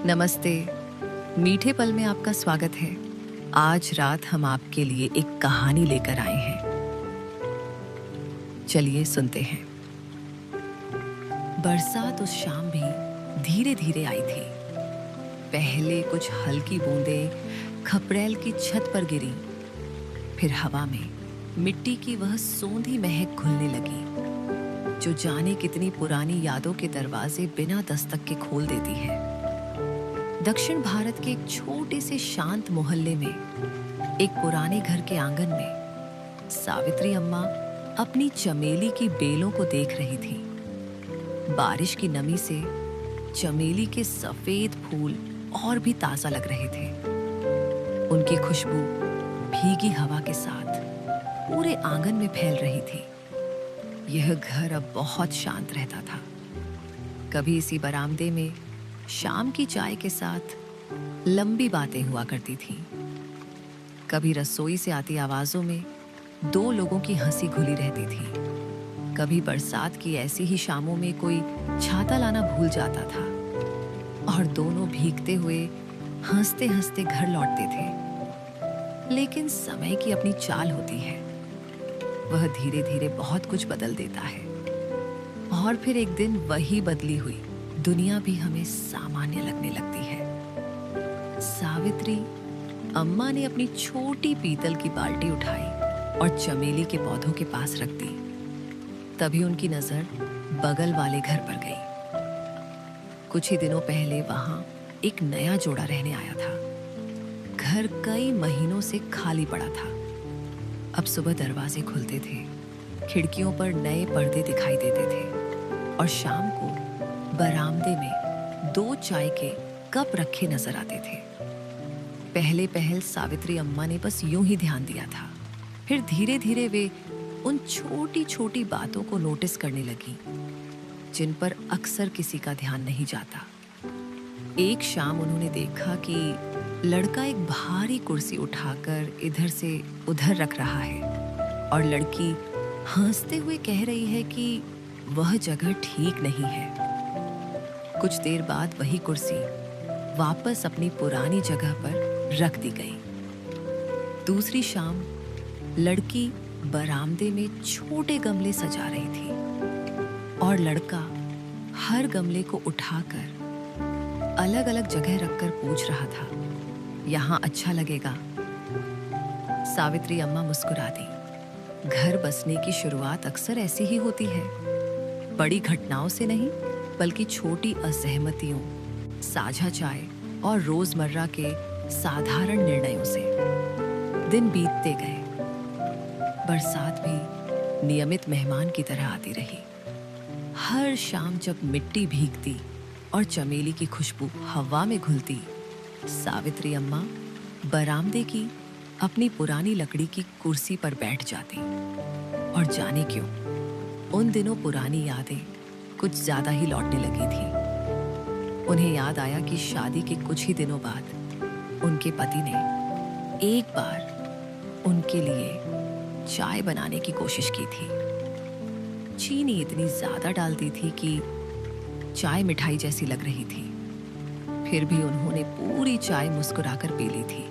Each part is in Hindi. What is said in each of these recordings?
नमस्ते। मीठे पल में आपका स्वागत है। आज रात हम आपके लिए एक कहानी लेकर आए हैं। चलिए सुनते हैं। बरसात उस शाम भी धीरे धीरे आई थी। पहले कुछ हल्की बूंदें खपरेल की छत पर गिरी, फिर हवा में मिट्टी की वह सोंधी महक घुलने लगी जो जाने कितनी पुरानी यादों के दरवाजे बिना दस्तक के खोल देती है। दक्षिण भारत के एक छोटे से शांत मोहल्ले में एक पुराने घर के आंगन में सावित्री अम्मा अपनी चमेली की बेलों को देख रही थी। बारिश की नमी से चमेली के सफेद फूल और भी ताजा लग रहे थे। उनकी खुशबू भीगी हवा के साथ पूरे आंगन में फैल रही थी। यह घर अब बहुत शांत रहता था। कभी इसी बरामदे में शाम की चाय के साथ लंबी बातें हुआ करती थीं। कभी रसोई से आती आवाजों में दो लोगों की हंसी घुली रहती थी। कभी बरसात की ऐसी ही शामों में कोई छाता लाना भूल जाता था और दोनों भीगते हुए हंसते हंसते घर लौटते थे। लेकिन समय की अपनी चाल होती है। वह धीरे धीरे बहुत कुछ बदल देता है और फिर एक दिन वही बदली हुई दुनिया भी हमें सामान्य लगने लगती है। सावित्री अम्मा ने अपनी छोटी पीतल की बाल्टी उठाई और चमेली के पौधों के पास रख दी। तभी उनकी नजर बगल वाले घर पर गई। कुछ ही दिनों पहले वहां एक नया जोड़ा रहने आया था। घर कई महीनों से खाली पड़ा था। अब सुबह दरवाजे खुलते थे, खिड़कियों पर नए पर्दे दिखाई देते थे और शाम को बरामदे में दो चाय के कप रखे नजर आते थे। पहले पहल सावित्री अम्मा ने बस यूं ही ध्यान दिया था। फिर धीरे धीरे वे उन छोटी छोटी बातों को नोटिस करने लगी जिन पर अक्सर किसी का ध्यान नहीं जाता। एक शाम उन्होंने देखा कि लड़का एक भारी कुर्सी उठाकर इधर से उधर रख रहा है और लड़की हंसते हुए कह रही है कि वह जगह ठीक नहीं है। कुछ देर बाद वही कुर्सी वापस अपनी पुरानी जगह पर रख दी गई। दूसरी शाम लड़की बरामदे में छोटे गमले सजा रही थी और लड़का हर गमले को उठाकर अलग अलग जगह रखकर पूछ रहा था, यहाँ अच्छा लगेगा? सावित्री अम्मा मुस्कुरा दी। घर बसने की शुरुआत अक्सर ऐसी ही होती है, बड़ी घटनाओं से नहीं बल्कि छोटी असहमतियों, साझा चाय और रोजमर्रा के साधारण निर्णयों से। दिन बीतते गए। बरसात भी नियमित मेहमान की तरह आती रही। हर शाम जब मिट्टी भीगती और चमेली की खुशबू हवा में घुलती, सावित्री अम्मा बरामदे की अपनी पुरानी लकड़ी की कुर्सी पर बैठ जाती। और जाने क्यों, उन दिनों पुरानी यादें कुछ ज्यादा ही लौटने लगी थी। उन्हें याद आया कि शादी के कुछ ही दिनों बाद उनके पति ने एक बार उनके लिए चाय बनाने की कोशिश की थी। चीनी इतनी ज्यादा डाल दी थी कि चाय मिठाई जैसी लग रही थी। फिर भी उन्होंने पूरी चाय मुस्कुराकर पी ली थी।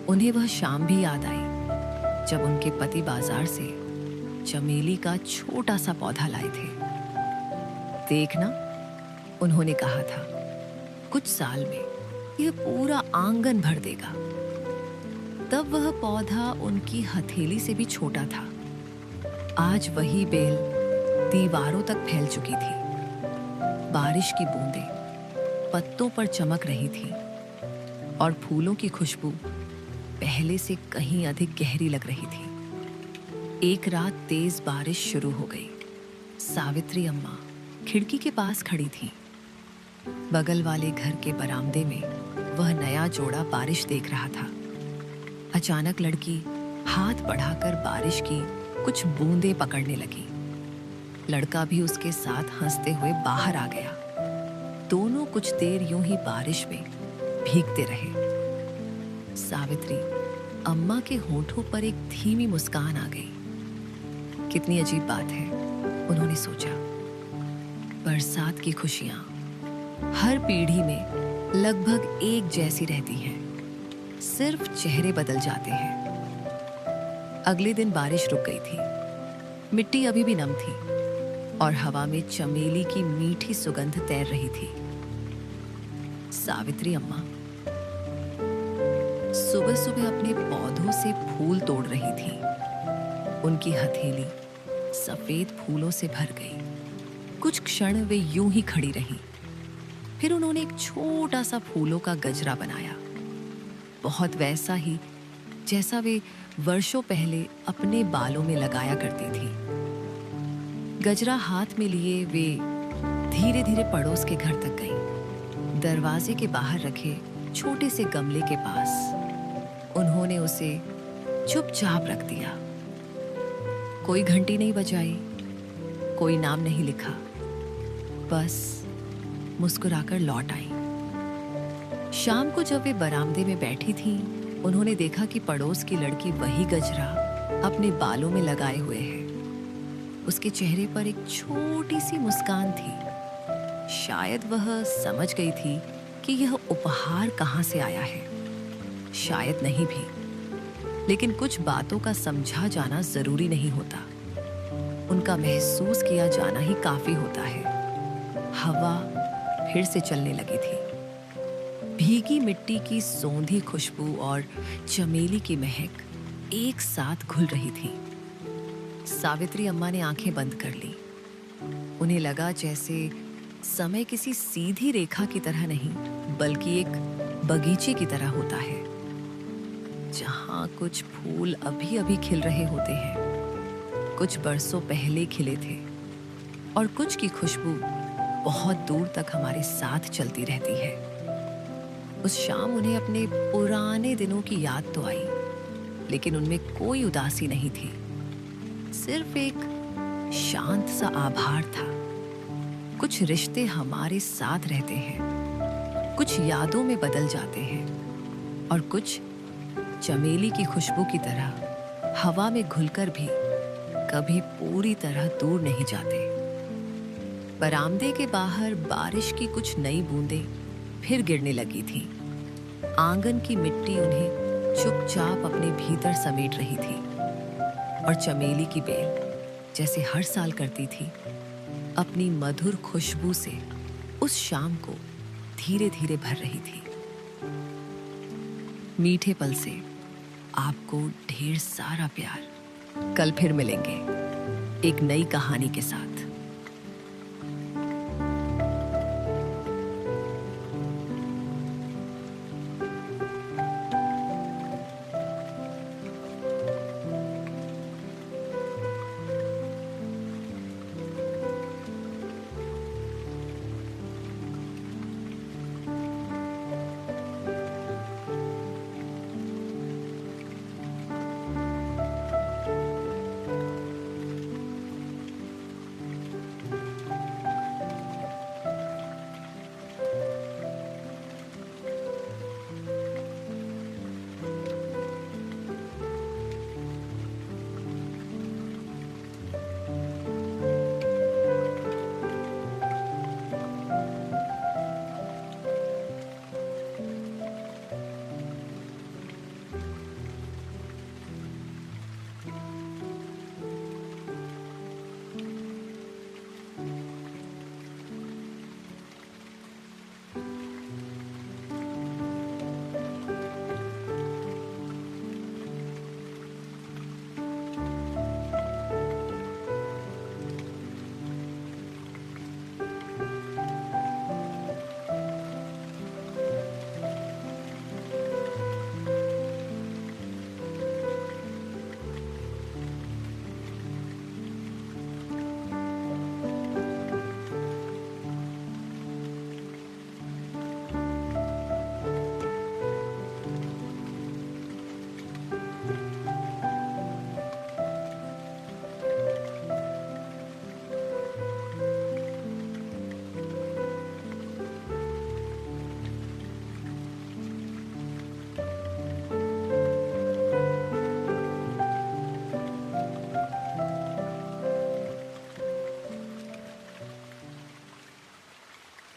उन्हें वह शाम भी याद आई जब उनके पति बाजार से चमेली का छोटा सा पौधा लाए थे। देखना, उन्होंने कहा था, कुछ साल में यह पूरा आंगन भर देगा। तब वह पौधा उनकी हथेली से भी छोटा था। आज वही बेल दीवारों तक फैल चुकी थी। बारिश की बूंदें पत्तों पर चमक रही थी और फूलों की खुशबू पहले से कहीं अधिक गहरी लग रही थी। एक रात तेज बारिश शुरू हो गई। सावित्री अम्मा खिड़की के पास खड़ी थी। बगल वाले घर के बरामदे में वह नया जोड़ा बारिश देख रहा था। अचानक लड़की हाथ बढ़ाकर बारिश की कुछ बूंदें पकड़ने लगी। लड़का भी उसके साथ हंसते हुए बाहर आ गया। दोनों कुछ देर यूं ही बारिश में भीगते रहे। सावित्री अम्मा के होठों पर एक धीमी मुस्कान आ गई। कितनी अजीब बात है, उन्होंने सोचा। बरसात की खुशियां हर पीढ़ी में लगभग एक जैसी रहती हैं, सिर्फ चेहरे बदल जाते हैं। अगले दिन बारिश रुक गई थी। मिट्टी अभी भी नम थी और हवा में चमेली की मीठी सुगंध तैर रही थी। सावित्री अम्मा सुबह सुबह अपने पौधों से फूल तोड़ रही थी। उनकी हथेली सफेद फूलों से भर गई। कुछ क्षण वे यूं ही खड़ी रहीं। फिर उन्होंने एक छोटा सा फूलों का गजरा बनाया, बहुत वैसा ही जैसा वे वर्षों पहले अपने बालों में लगाया करती थी। गजरा हाथ में लिए वे धीरे धीरे पड़ोस के घर तक गईं। दरवाजे के बाहर रखे छोटे से गमले के पास उन्होंने उसे चुपचाप रख दिया। कोई घंटी नहीं बजाई, कोई नाम नहीं लिखा, बस मुस्कुराकर लौट आई। शाम को जब वे बरामदे में बैठी थीं, उन्होंने देखा कि पड़ोस की लड़की वही गजरा अपने बालों में लगाए हुए है। उसके चेहरे पर एक छोटी सी मुस्कान थी। शायद वह समझ गई थी कि यह उपहार कहाँ से आया है, शायद नहीं भी, लेकिन कुछ बातों का समझा जाना जरूरी नहीं होता, उनका महसूस किया जाना ही काफी होता है। हवा फिर से चलने लगी थी। भीगी मिट्टी की सौंधी खुशबू और चमेली की महक एक साथ घुल रही थी। सावित्री अम्मा ने आंखें बंद कर ली। उन्हें लगा जैसे समय किसी सीधी रेखा की तरह नहीं, बल्कि एक बगीचे की तरह होता है, जहां कुछ फूल अभी अभी खिल रहे होते हैं, कुछ बरसों पहले खिले थे, और कुछ की खुशबू बहुत दूर तक हमारे साथ चलती रहती है। उस शाम उन्हें अपने पुराने दिनों की याद तो आई, लेकिन उनमें कोई उदासी नहीं थी, सिर्फ एक शांत सा आभार था। कुछ रिश्ते हमारे साथ रहते हैं, कुछ यादों में बदल जाते हैं, और कुछ चमेली की खुशबू की तरह हवा में घुलकर भी कभी पूरी तरह दूर नहीं जाते। बरामदे के बाहर बारिश की कुछ नई बूंदें फिर गिरने लगी थीं। आंगन की मिट्टी उन्हें चुपचाप अपने भीतर समेट रही थी, और चमेली की बेल जैसे हर साल करती थी, अपनी मधुर खुशबू से उस शाम को धीरे धीरे भर रही थी। मीठे पल से आपको ढेर सारा प्यार। कल फिर मिलेंगे एक नई कहानी के साथ।